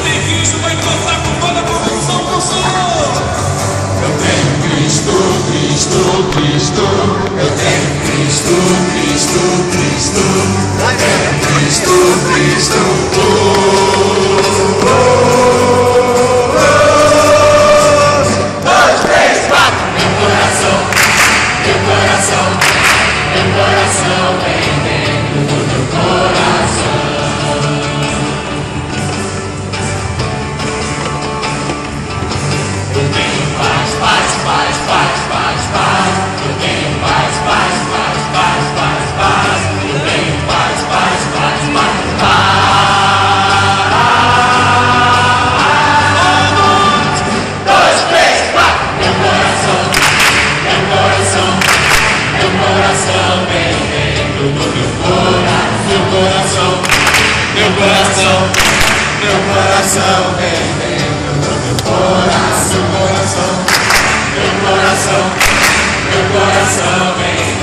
tem Cristo, vai cantar com toda a convicção pro Senhor. Eu tenho Cristo, Cristo, Cristo. Eu tenho Cristo, Cristo, Cristo. Eu tenho Cristo, Cristo. Dois, três, quatro. Meu coração vem dentro do meu coração. Eu tenho paz, paz, paz, paz, paz, paz. Eu tenho paz, paz, paz, paz, paz, paz. Eu tenho paz, paz, paz, paz, paz. Dois, três, quatro. Meu coração vem dentro do meu coração. Meu coração vem dentro do meu coração. Meu coração vem